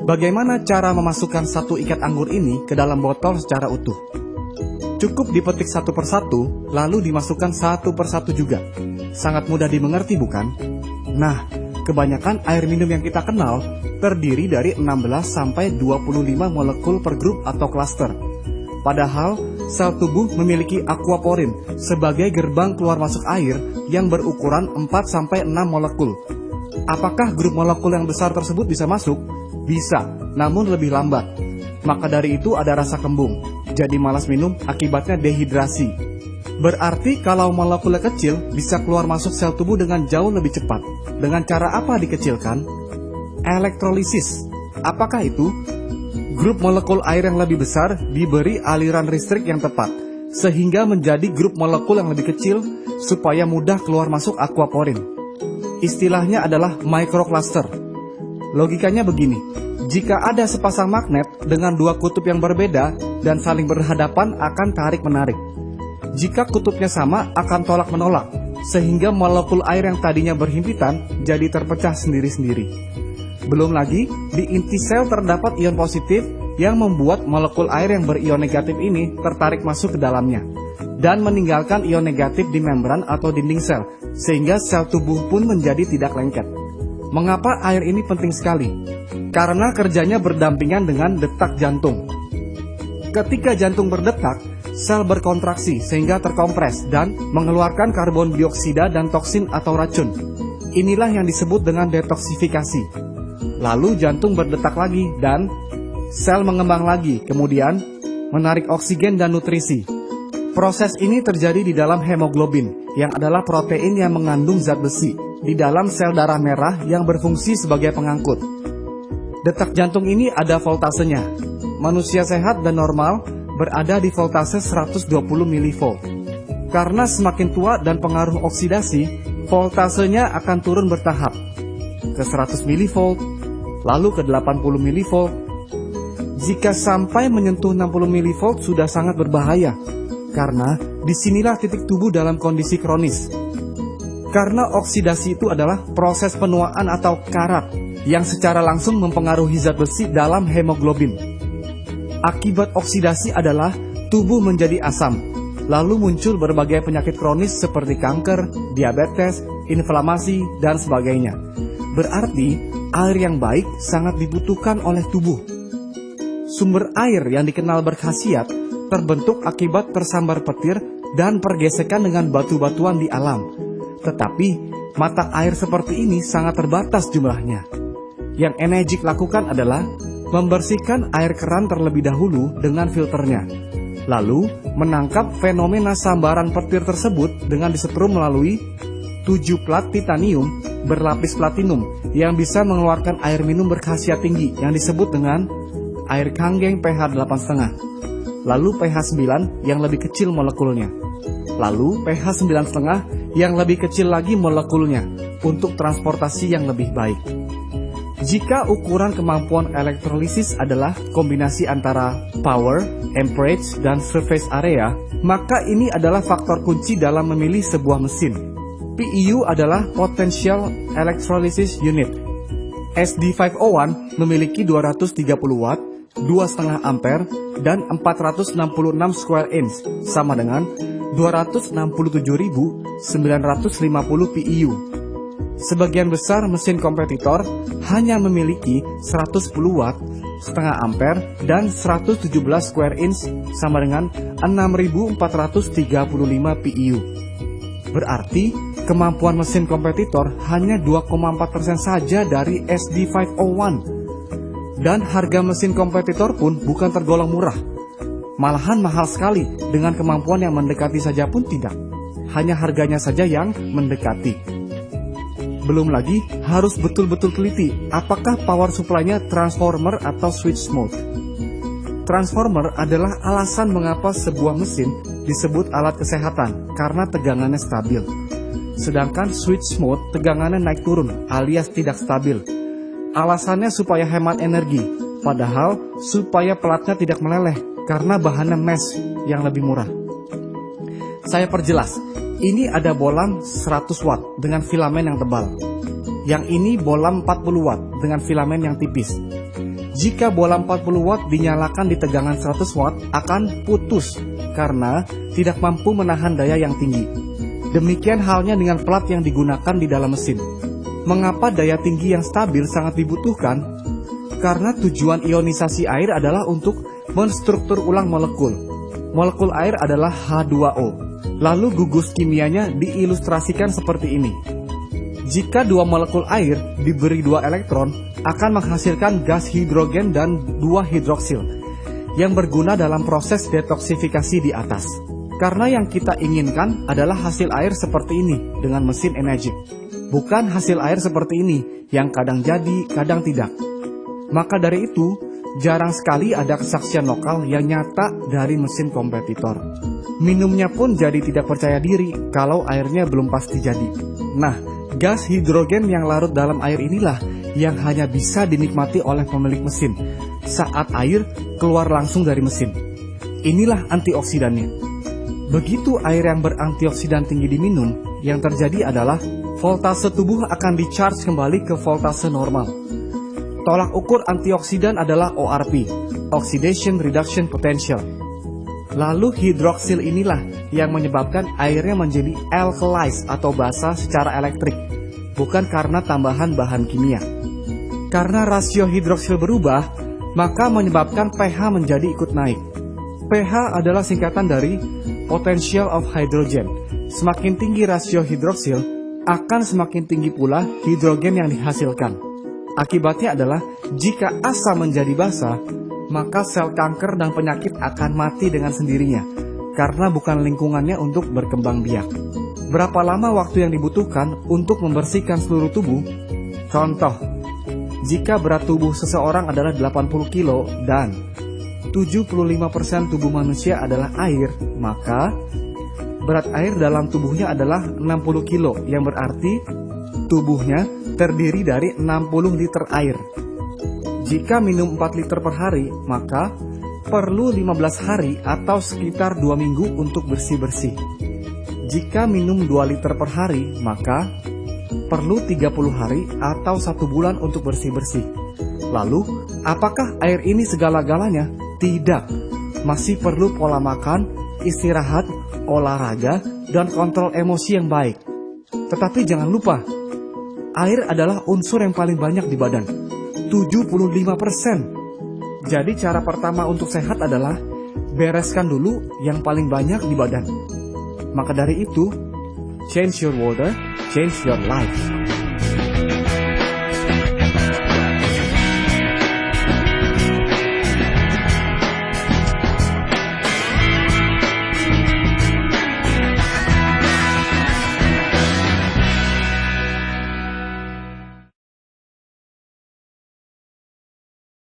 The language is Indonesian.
Bagaimana cara memasukkan satu ikat anggur ini ke dalam botol secara utuh? Cukup dipetik satu persatu, lalu dimasukkan satu persatu juga. Sangat mudah dimengerti bukan? Nah, kebanyakan air minum yang kita kenal terdiri dari 16-25 molekul per grup atau klaster. Padahal, sel tubuh memiliki aquaporin sebagai gerbang keluar masuk air yang berukuran 4-6 molekul. Apakah grup molekul yang besar tersebut bisa masuk? Bisa, namun lebih lambat. Maka dari itu ada rasa kembung, jadi malas minum akibatnya dehidrasi. Berarti kalau molekulnya kecil bisa keluar masuk sel tubuh dengan jauh lebih cepat. Dengan cara apa dikecilkan? Elektrolisis. Apakah itu? Grup molekul air yang lebih besar diberi aliran listrik yang tepat, sehingga menjadi grup molekul yang lebih kecil supaya mudah keluar masuk aquaporin. Istilahnya adalah microcluster. Logikanya begini, jika ada sepasang magnet dengan dua kutub yang berbeda dan saling berhadapan akan tarik-menarik. Jika kutubnya sama akan tolak-menolak, sehingga molekul air yang tadinya berhimpitan jadi terpecah sendiri-sendiri. Belum lagi, di inti sel terdapat ion positif yang membuat molekul air yang berion negatif ini tertarik masuk ke dalamnya, dan meninggalkan ion negatif di membran atau dinding sel, sehingga sel tubuh pun menjadi tidak lengket. Mengapa air ini penting sekali? Karena kerjanya berdampingan dengan detak jantung. Ketika jantung berdetak, sel berkontraksi sehingga terkompres dan mengeluarkan karbon dioksida dan toksin atau racun. Inilah yang disebut dengan detoksifikasi. Lalu jantung berdetak lagi dan sel mengembang lagi, kemudian menarik oksigen dan nutrisi. Proses ini terjadi di dalam hemoglobin, yang adalah protein yang mengandung zat besi, di dalam sel darah merah yang berfungsi sebagai pengangkut. Detak jantung ini ada voltasenya. Manusia sehat dan normal berada di voltase 120 mV. Karena semakin tua dan pengaruh oksidasi, voltasenya akan turun bertahap ke 100 mV, lalu ke 80 mV. Jika sampai menyentuh 60 mV sudah sangat berbahaya, karena disinilah titik tubuh dalam kondisi kronis. Karena oksidasi itu adalah proses penuaan atau karat yang secara langsung mempengaruhi zat besi dalam hemoglobin. Akibat oksidasi adalah tubuh menjadi asam, lalu muncul berbagai penyakit kronis seperti kanker, diabetes, inflamasi, dan sebagainya. Berarti, air yang baik sangat dibutuhkan oleh tubuh. Sumber air yang dikenal berkhasiat terbentuk akibat tersambar petir dan pergesekan dengan batu-batuan di alam. Tetapi, mata air seperti ini sangat terbatas jumlahnya. Yang Enegic lakukan adalah membersihkan air keran terlebih dahulu dengan filternya. Lalu, menangkap fenomena sambaran petir tersebut dengan disetrum melalui 7 plat titanium berlapis platinum yang bisa mengeluarkan air minum berkhasiat tinggi yang disebut dengan air kanggeng pH 8,5. Lalu pH 9 yang lebih kecil molekulnya. Lalu pH 9,5 yang lebih kecil lagi molekulnya untuk transportasi yang lebih baik. Jika ukuran kemampuan elektrolisis adalah kombinasi antara power, amperage, dan surface area, maka ini adalah faktor kunci dalam memilih sebuah mesin. PEU adalah Potential Electrolysis Unit. SD501 memiliki 230 watt, 2,5 ampere, dan 466 square inch, sama dengan 267.950 PEU. Sebagian besar mesin kompetitor hanya memiliki 110 watt, setengah ampere, dan 117 square inch sama dengan 6.435 PEU. Berarti, kemampuan mesin kompetitor hanya 2,4% saja dari SD501. Dan harga mesin kompetitor pun bukan tergolong murah. Malahan mahal sekali, dengan kemampuan yang mendekati saja pun tidak. Hanya harganya saja yang mendekati. Belum lagi, harus betul-betul teliti apakah power supply-nya transformer atau switch mode. Transformer adalah alasan mengapa sebuah mesin disebut alat kesehatan, karena tegangannya stabil. Sedangkan switch mode tegangannya naik turun alias tidak stabil. Alasannya supaya hemat energi, padahal supaya pelatnya tidak meleleh karena bahannya mesh yang lebih murah. Saya perjelas, ini ada bolam 100 watt dengan filamen yang tebal. Yang ini bolam 40 watt dengan filamen yang tipis. Jika bola 40 watt dinyalakan di tegangan 100 watt akan putus karena tidak mampu menahan daya yang tinggi. Demikian halnya dengan plat yang digunakan di dalam mesin. Mengapa daya tinggi yang stabil sangat dibutuhkan? Karena tujuan ionisasi air adalah untuk menstruktur ulang molekul. Molekul air adalah H2O. Lalu gugus kimianya diilustrasikan seperti ini. Jika dua molekul air diberi 2 elektron, akan menghasilkan gas hidrogen dan 2 hidroksil yang berguna dalam proses detoksifikasi di atas. Karena yang kita inginkan adalah hasil air seperti ini dengan mesin Eneagic, bukan hasil air seperti ini yang kadang jadi, kadang tidak. Maka dari itu, jarang sekali ada kesaksian lokal yang nyata dari mesin kompetitor. Minumnya pun jadi tidak percaya diri kalau airnya belum pasti jadi. Nah, gas hidrogen yang larut dalam air inilah yang hanya bisa dinikmati oleh pemilik mesin saat air keluar langsung dari mesin. Inilah antioksidannya. Begitu air yang berantioksidan tinggi diminum, yang terjadi adalah voltase tubuh akan di-charge kembali ke voltase normal. Tolak ukur antioksidan adalah ORP, Oxidation Reduction Potential. Lalu hidroksil inilah yang menyebabkan airnya menjadi alkalized atau basa secara elektrik, bukan karena tambahan bahan kimia. Karena rasio hidroksil berubah, maka menyebabkan pH menjadi ikut naik. pH adalah singkatan dari potential of hydrogen. Semakin tinggi rasio hidroksil, akan semakin tinggi pula hidrogen yang dihasilkan. Akibatnya adalah jika asa menjadi basa, maka sel kanker dan penyakit akan mati dengan sendirinya, karena bukan lingkungannya untuk berkembang biak. Berapa lama waktu yang dibutuhkan untuk membersihkan seluruh tubuh? Contoh, jika berat tubuh seseorang adalah 80 kilo dan 75% tubuh manusia adalah air, maka berat air dalam tubuhnya adalah 60 kilo, yang berarti tubuhnya terdiri dari 60 liter air. Jika minum 4 liter per hari, maka perlu 15 hari atau sekitar 2 minggu untuk bersih-bersih. Jika minum 2 liter per hari, maka perlu 30 hari atau 1 bulan untuk bersih-bersih. Lalu, apakah air ini segala-galanya? Tidak. Masih perlu pola makan, istirahat, olahraga, dan kontrol emosi yang baik. Tetapi jangan lupa, air adalah unsur yang paling banyak di badan, 75%. Jadi cara pertama untuk sehat adalah bereskan dulu yang paling banyak di badan. Maka dari itu, change your water, change your life.